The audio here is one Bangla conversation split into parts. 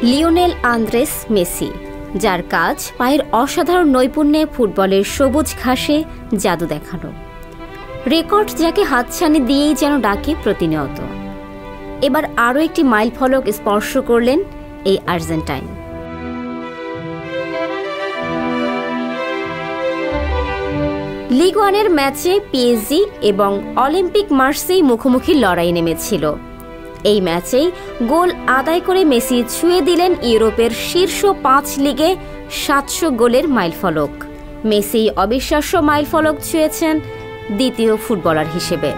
লিওনেল আন্দ্রেস মেসি, যার কাজ পায়ের অসাধারণ নৈপুণ্যে ফুটবলের সবুজ ঘাসে জাদু দেখানো। রেকর্ড যাকে হাতছানি দিয়েই যেন ডাকে প্রতিনিয়ত। এবার আরও একটি মাইলফলক স্পর্শ করলেন এই আর্জেন্টাইন। লিগ ওয়ানের ম্যাচে পিএসজি এবং অলিম্পিক মার্সেই মুখোমুখি লড়াই নেমেছিল। এই ম্যাচেই গোল আদায় করে মেসি ছুঁয়ে দিলেন ইউরোপের শীর্ষ 5 লিগে 700 গোলের মাইলফলক। মেসি অবিশ্বাস্য মাইলফলক ছুঁয়েছেন দ্বিতীয় ফুটবলার হিসেবে।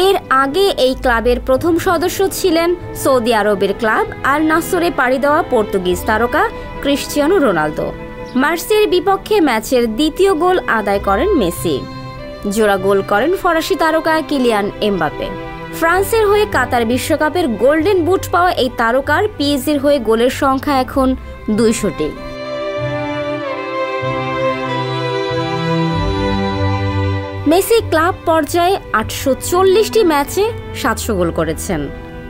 এর আগে এই ক্লাবের প্রথম সদস্য ছিলেন সৌদি আরবের ক্লাব আল নাসরে পাড়ি দেওয়া পর্তুগিজ তারকা ক্রিশ্চিয়ানো রোনালদো। মার্সের বিপক্ষে ম্যাচের দ্বিতীয় গোল আদায় করেন মেসি। জোড়া গোল করেন ফরাসি তারকা কিলিয়ান এমবাপে। ফ্রান্সের হয়ে কাতার বিশ্বকাপের গোল্ডেন বুট পাওয়া এই তারকার পিএসজির হয়ে গোলের সংখ্যা এখন 200টি। মেসি ক্লাব পর্যায়ে 840টি ম্যাচে 700 গোল করেছেন।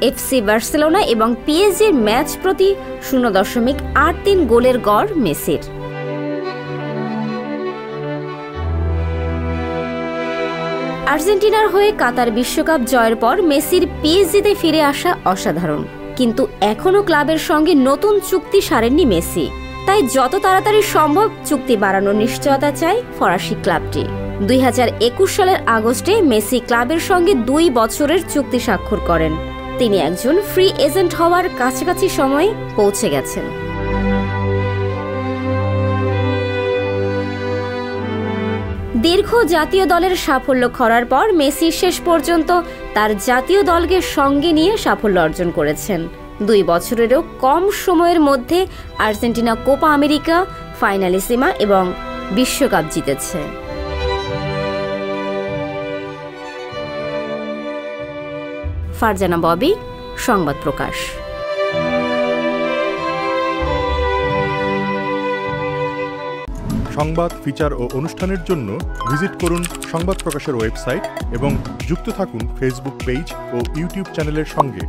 এফসি বার্সেলোনা এবং পিএসজির ম্যাচ প্রতি 0.83 গোলের গড় মেসির। আর্জেন্টিনার হয়ে কাতার বিশ্বকাপ জয়ের পর মেসির পিএসজিতে ফিরে আসা অসাধারণ, কিন্তু এখনও ক্লাবের সঙ্গে নতুন চুক্তি সারেননি মেসি। তাই যত তাড়াতাড়ি সম্ভব চুক্তি বাড়ানোর নিশ্চয়তা চায় ফরাসি ক্লাবটি। 2021 সালের আগস্টে মেসি ক্লাবের সঙ্গে 2 বছরের চুক্তি স্বাক্ষর করেন। তিনি একজন ফ্রি এজেন্ট হওয়ার কাছাকাছি সময়ে পৌঁছে গেছেন। দীর্ঘ জাতীয় দলের সাফল্য খরার পর মেসি শেষ পর্যন্ত তার জাতীয় দলকে সঙ্গে নিয়ে সাফল্য অর্জন করেছেন। 2 বছরেরও কম সময়ের মধ্যে আর্জেন্টিনা কোপা আমেরিকা, ফাইনালিসিমা এবং বিশ্বকাপ জিতেছে। ফারজানা ববি, সংবাদ প্রকাশ। সংবাদ, ফিচার ও অনুষ্ঠানের জন্য ভিজিট করুন সংবাদ প্রকাশের ওয়েবসাইট এবং যুক্ত থাকুন ফেসবুক পেজ ও ইউটিউব চ্যানেলের সঙ্গে।